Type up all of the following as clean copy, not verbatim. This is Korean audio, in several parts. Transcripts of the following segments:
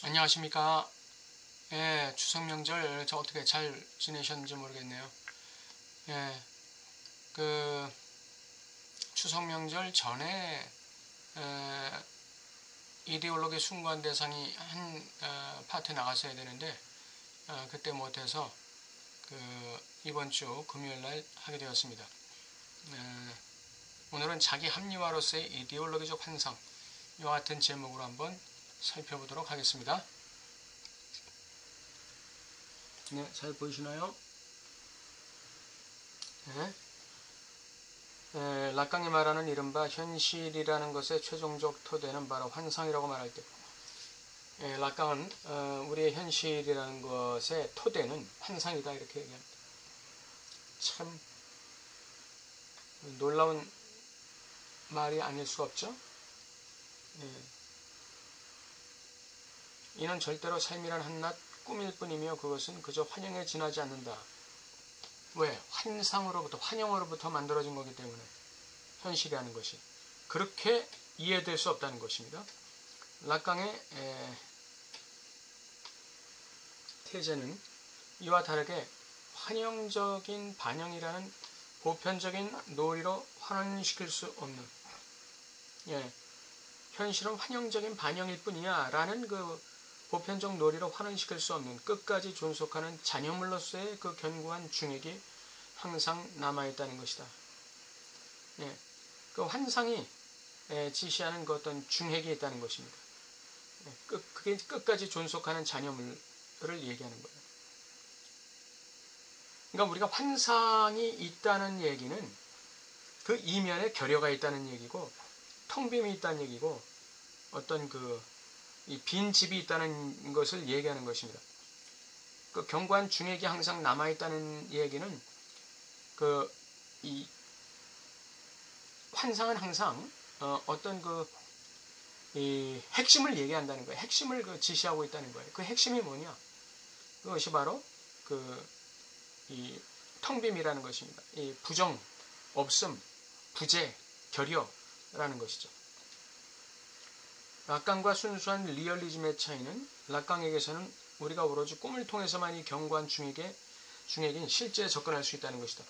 안녕하십니까. 예, 추석 명절 저 어떻게 잘 지내셨는지 모르겠네요. 예, 그 추석 명절 전에 이데올로기 순관 대상이 한 파트 나갔어야 되는데 그때 못해서 이번 주 금요일 날 하게 되었습니다. 오늘은 자기 합리화로서의 이데올로기적 환상 이와 같은 제목으로 한번 살펴보도록 하겠습니다. 네, 잘 보이시나요? 네. 락강이 말하는 이른바 현실이라는 것의 최종적 토대는 바로 환상이라고 말할 때, 락강은 우리의 현실이라는 것의 토대는 환상이다 이렇게 얘기합니다. 참 놀라운 말이 아닐 수가 없죠. 이는 절대로 삶이란 한낱 꿈일 뿐이며 그것은 그저 환영에 지나지 않는다. 왜? 환영으로부터 만들어진 거기 때문에 현실이라는 것이 그렇게 이해될 수 없다는 것입니다. 락강의 태제는 이와 다르게 환영적인 반영이라는 보편적인 논리로 환원시킬 수 없는, 현실은 환영적인 반영일 뿐이야 라는 보편적 논리로 환원시킬 수 없는 끝까지 존속하는 잔여물로서의 그 견고한 중액이 항상 남아있다는 것이다. 그 환상이 지시하는 그 어떤 중핵이 있다는 것입니다. 그게 끝까지 존속하는 잔여물을 얘기하는 거예요. 그러니까 우리가 환상이 있다는 얘기는 그 이면에 결여가 있다는 얘기고, 텅 빔이 있다는 얘기고, 어떤 이 빈 집이 있다는 것을 얘기하는 것입니다. 그 견고한 중액이 항상 남아있다는 얘기는 이 환상은 항상 어떤 이 핵심을 얘기한다는 거예요. 핵심을 지시하고 있다는 거예요. 그 핵심이 뭐냐? 그것이 바로 이 텅빔이라는 것입니다. 이 부정, 없음, 부재, 결여라는 것이죠. 락강과 순수한 리얼리즘의 차이는 락강에게서는 우리가 오로지 꿈을 통해서만 이 견고한 중액인 실제에 접근할 수 있다는 것이다.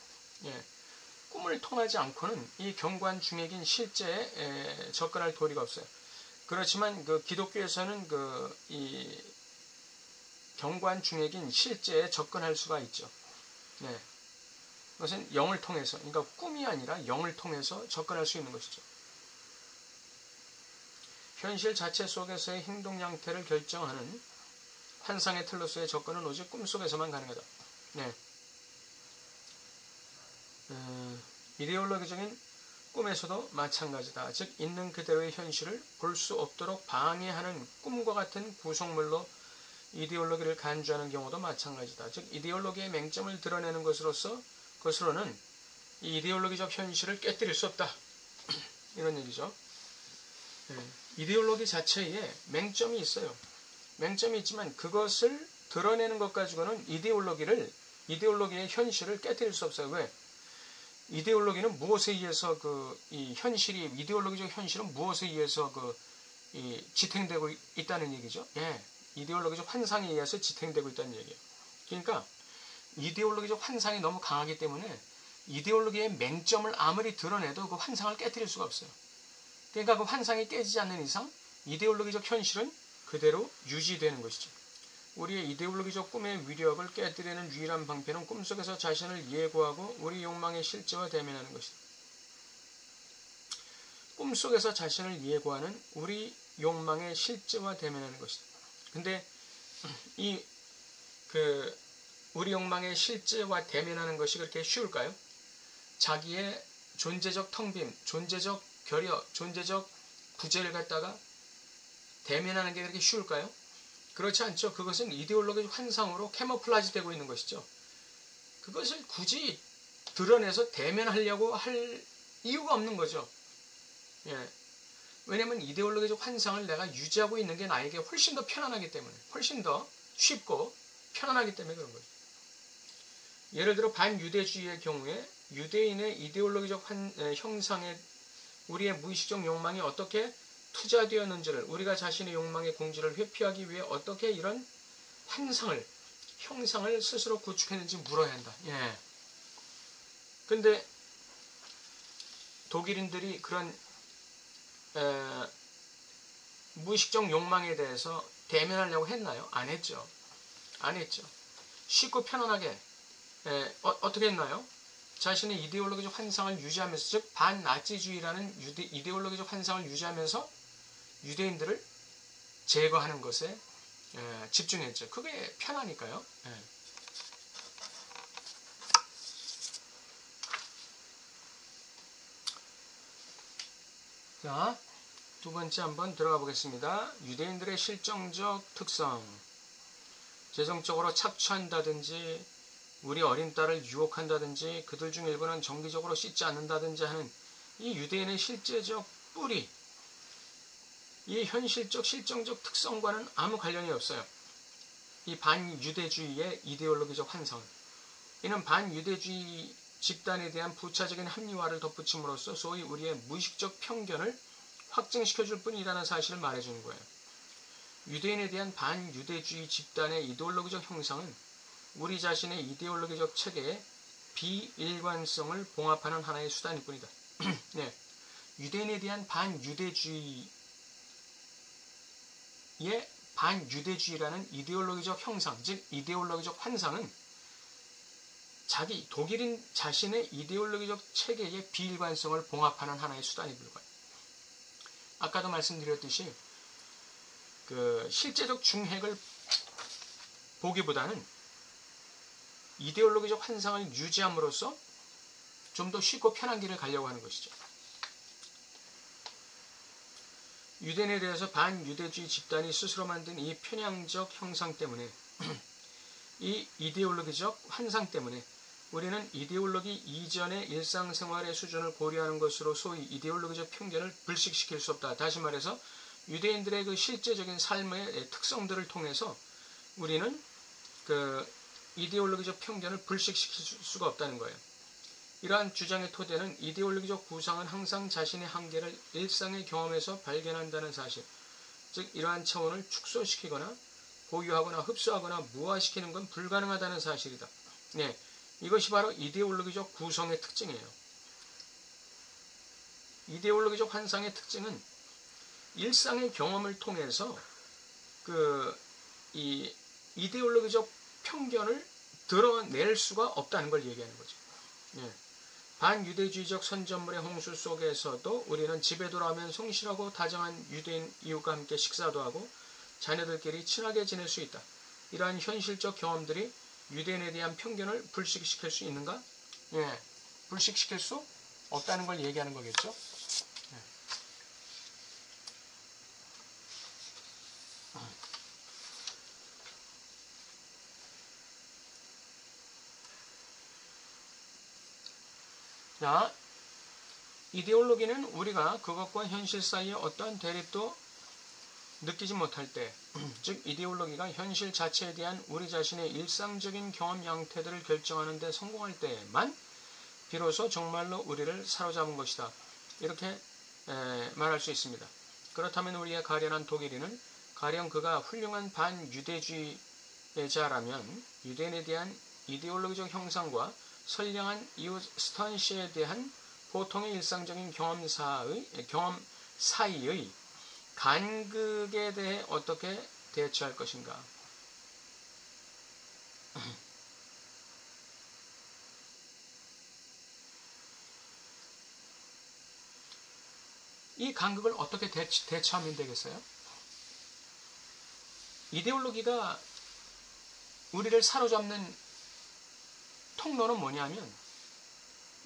꿈을 통하지 않고는 이 견고한 중액인 실제에 접근할 도리가 없어요. 그렇지만 기독교에서는 이 견고한 중액인 실제에 접근할 수가 있죠. 그것은 영을 통해서, 그러니까 꿈이 아니라 영을 통해서 접근할 수 있는 것이죠. 현실 자체 속에서의 행동 양태를 결정하는 환상의 틀로서의 접근은 오직 꿈속에서만 가능하다. 이데올로기적인 꿈에서도 마찬가지다. 즉 있는 그대로의 현실을 볼 수 없도록 방해하는 꿈과 같은 구성물로 이데올로기를 간주하는 경우도 마찬가지다. 즉 이데올로기의 맹점을 드러내는 것으로는 이 이데올로기적 현실을 깨뜨릴 수 없다. 이런 얘기죠. 이데올로기 자체에 맹점이 있어요. 맹점이 있지만 그것을 드러내는 것 가지고는 이데올로기의 현실을 깨뜨릴 수 없어요. 왜? 이데올로기는 무엇에 의해서 이데올로기적 현실은 무엇에 의해서 지탱되고 있다는 얘기죠. 이데올로기적 환상에 의해서 지탱되고 있다는 얘기예요. 그러니까 이데올로기적 환상이 너무 강하기 때문에 이데올로기의 맹점을 아무리 드러내도 그 환상을 깨뜨릴 수가 없어요. 그러니까 그 환상이 깨지지 않는 이상 이데올로기적 현실은 그대로 유지되는 것이죠. 우리의 이데올로기적 꿈의 위력을 깨뜨리는 유일한 방편은 꿈속에서 자신을 예고하고 우리 욕망의 실제와 대면하는 것이다. 꿈속에서 자신을 예고하는 우리 욕망의 실제와 대면하는 것이다. 근데 우리 욕망의 실제와 대면하는 것이 그렇게 쉬울까요? 자기의 존재적 텅빔, 존재적 결여, 존재적 부재를 갖다가 대면하는 게 그렇게 쉬울까요? 그렇지 않죠. 그것은 이데올로기적 환상으로 캐모플라지 되고 있는 것이죠. 그것을 굳이 드러내서 대면하려고 할 이유가 없는 거죠. 왜냐하면 이데올로기적 환상을 내가 유지하고 있는 게 나에게 훨씬 더 편안하기 때문에, 훨씬 더 쉽고 편안하기 때문에 그런 거죠. 예를 들어 반유대주의의 경우에 유대인의 이데올로기적 형상에 우리의 무의식적 욕망이 어떻게 투자되었는지를, 우리가 자신의 욕망의 공지를 회피하기 위해 어떻게 이런 환상을, 형상을 스스로 구축했는지 물어야 한다. 예. 근데 독일인들이 그런 무의식적 욕망에 대해서 대면하려고 했나요? 안 했죠. 안 했죠. 쉽고 편안하게 어떻게 했나요? 자신의 이데올로기적 환상을 유지하면서, 즉 반나치주의라는 이데올로기적 환상을 유지하면서 유대인들을 제거하는 것에 집중했죠. 그게 편하니까요. 자, 두 번째 한번 들어가 보겠습니다. 유대인들의 실정적 특성. 재정적으로 착취한다든지 우리 어린 딸을 유혹한다든지 그들 중 일부는 정기적으로 씻지 않는다든지 하는 이 유대인의 실제적 뿌리, 이 현실적 실정적 특성과는 아무 관련이 없어요. 이 반유대주의의 이데올로기적 환상, 이는 반유대주의 집단에 대한 부차적인 합리화를 덧붙임으로써 소위 우리의 무의식적 편견을 확증시켜줄 뿐이라는 사실을 말해주는 거예요. 유대인에 대한 반유대주의 집단의 이데올로기적 형상은 우리 자신의 이데올로기적 체계의 비일관성을 봉합하는 하나의 수단일 뿐이다. 네. 유대인에 대한 반유대주의라는 이데올로기적 형상, 즉 이데올로기적 환상은 독일인 자신의 이데올로기적 체계의 비일관성을 봉합하는 하나의 수단이 불과해요. 아까도 말씀드렸듯이 그 실제적 중핵을 보기보다는 이데올로기적 환상을 유지함으로써 좀 더 쉽고 편한 길을 가려고 하는 것이죠. 유대인에 대해서 반유대주의 집단이 스스로 만든 이 편향적 형상 때문에 이 이데올로기적 환상 때문에 우리는 이데올로기 이전의 일상생활의 수준을 고려하는 것으로 소위 이데올로기적 편견을 불식시킬 수 없다. 다시 말해서 유대인들의 그 실제적인 삶의 특성들을 통해서 우리는 그 이데올로기적 편견을 불식시킬 수가 없다는 거예요. 이러한 주장의 토대는 이데올로기적 구상은 항상 자신의 한계를 일상의 경험에서 발견한다는 사실, 즉 이러한 차원을 축소시키거나 보유하거나 흡수하거나 무화시키는 건 불가능하다는 사실이다. 네, 이것이 바로 이데올로기적 구성의 특징이에요. 이데올로기적 환상의 특징은 일상의 경험을 통해서 이 이데올로기적 편견을 드러낼 수가 없다는 걸 얘기하는 거죠. 예. 반유대주의적 선전물의 홍수 속에서도 우리는 집에 돌아오면 성실하고 다정한 유대인 이웃과 함께 식사도 하고 자녀들끼리 친하게 지낼 수 있다. 이러한 현실적 경험들이 유대인에 대한 편견을 불식시킬 수 있는가? 예, 불식시킬 수 없다는 걸 얘기하는 거겠죠. 예. 자, 이데올로기는 우리가 그것과 현실 사이에 어떠한 대립도 느끼지 못할 때, 즉 이데올로기가 현실 자체에 대한 우리 자신의 일상적인 경험 양태들을 결정하는 데 성공할 때만 비로소 정말로 우리를 사로잡은 것이다. 이렇게 말할 수 있습니다. 그렇다면 우리의 가련한 독일인은 가령 그가 훌륭한 반유대주의자라면 유대인에 대한 이데올로기적 형상과 선량한 이웃 스턴시에 대한 보통의 일상적인 경험 사이의 간극에 대해 어떻게 대처할 것인가? 이 간극을 어떻게 대처하면 되겠어요? 이데올로기가 우리를 사로잡는 통로는 뭐냐면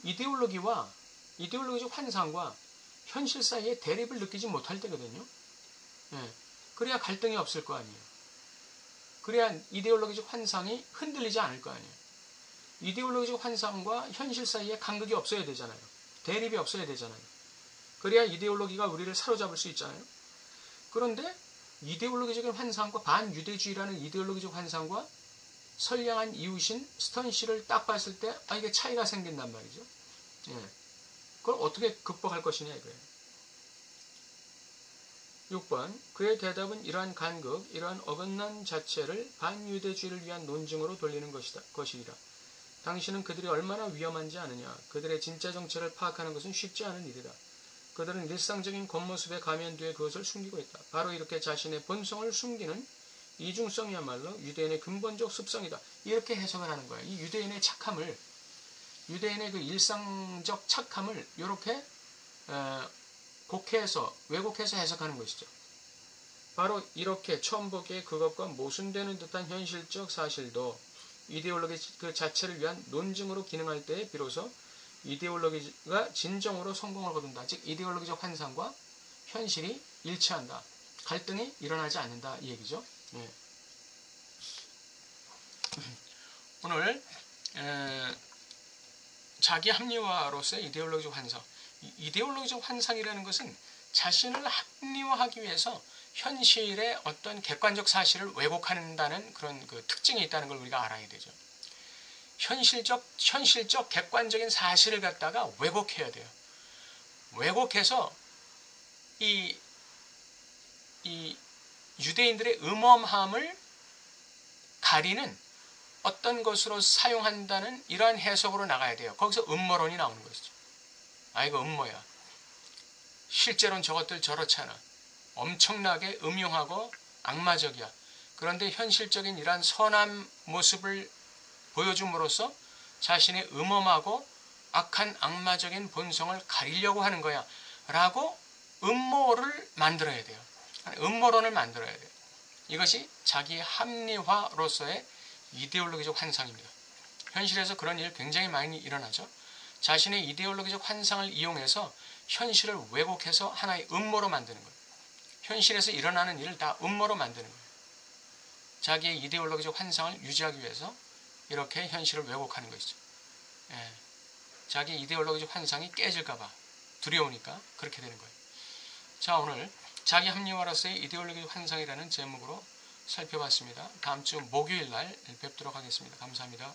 이데올로기적 환상과 현실 사이에 대립을 느끼지 못할 때거든요. 예, 그래야 갈등이 없을 거 아니에요. 그래야 이데올로기적 환상이 흔들리지 않을 거 아니에요. 이데올로기적 환상과 현실 사이에 간극이 없어야 되잖아요. 대립이 없어야 되잖아요. 그래야 이데올로기가 우리를 사로잡을 수 있잖아요. 그런데 이데올로기적인 환상과 반유대주의라는 이데올로기적 환상과 선량한 이웃인 스턴시를 딱 봤을 때 이게 차이가 생긴단 말이죠. 예. 그걸 어떻게 극복할 것이냐 이거예요. 6번 그의 대답은 이러한 간극, 이러한 어긋난 자체를 반유대주의를 위한 논증으로 돌리는 것이리라. 당신은 그들이 얼마나 위험한지 아느냐. 그들의 진짜 정체를 파악하는 것은 쉽지 않은 일이다. 그들은 일상적인 겉모습에 가면뒤에 그것을 숨기고 있다. 바로 이렇게 자신의 본성을 숨기는 이중성이야말로 유대인의 근본적 습성이다. 이렇게 해석을 하는 거야. 이 유대인의 착함을, 유대인의 그 일상적 착함을 이렇게 곡해서, 왜곡해서 해석하는 것이죠. 바로 이렇게 처음 보기에 그것과 모순되는 듯한 현실적 사실도 이데올로기 그 자체를 위한 논증으로 기능할 때에 비로소 이데올로기가 진정으로 성공을 거둔다. 즉 이데올로기적 환상과 현실이 일치한다. 갈등이 일어나지 않는다. 이 얘기죠. 네. 오늘 자기 합리화로서의 이데올로기적 환상. 이데올로기적 환상이라는 것은 자신을 합리화하기 위해서 현실의 어떤 객관적 사실을 왜곡한다는 그런 그 특징이 있다는 걸 우리가 알아야 되죠. 현실적 객관적인 사실을 갖다가 왜곡해야 돼요. 왜곡해서 이 유대인들의 음험함을 가리는 어떤 것으로 사용한다는 이러한 해석으로 나가야 돼요. 거기서 음모론이 나오는 것이죠. 아, 이거 음모야. 실제로는 저것들 저렇잖아. 엄청나게 음흉하고 악마적이야. 그런데 현실적인 이러한 선한 모습을 보여줌으로써 자신의 음험하고 악한 악마적인 본성을 가리려고 하는 거야. 라고 음모를 만들어야 돼요. 음모론을 만들어야 돼요. 이것이 자기 합리화로서의 이데올로기적 환상입니다. 현실에서 그런 일 굉장히 많이 일어나죠. 자신의 이데올로기적 환상을 이용해서 현실을 왜곡해서 하나의 음모로 만드는 거예요. 현실에서 일어나는 일을 다 음모로 만드는 거예요. 자기의 이데올로기적 환상을 유지하기 위해서 이렇게 현실을 왜곡하는 것이죠. 예. 자기 이데올로기적 환상이 깨질까봐 두려우니까 그렇게 되는 거예요. 자, 오늘 자기 합리화로서의 이데올로기적 환상이라는 제목으로 살펴봤습니다. 다음 주 목요일 날 뵙도록 하겠습니다. 감사합니다.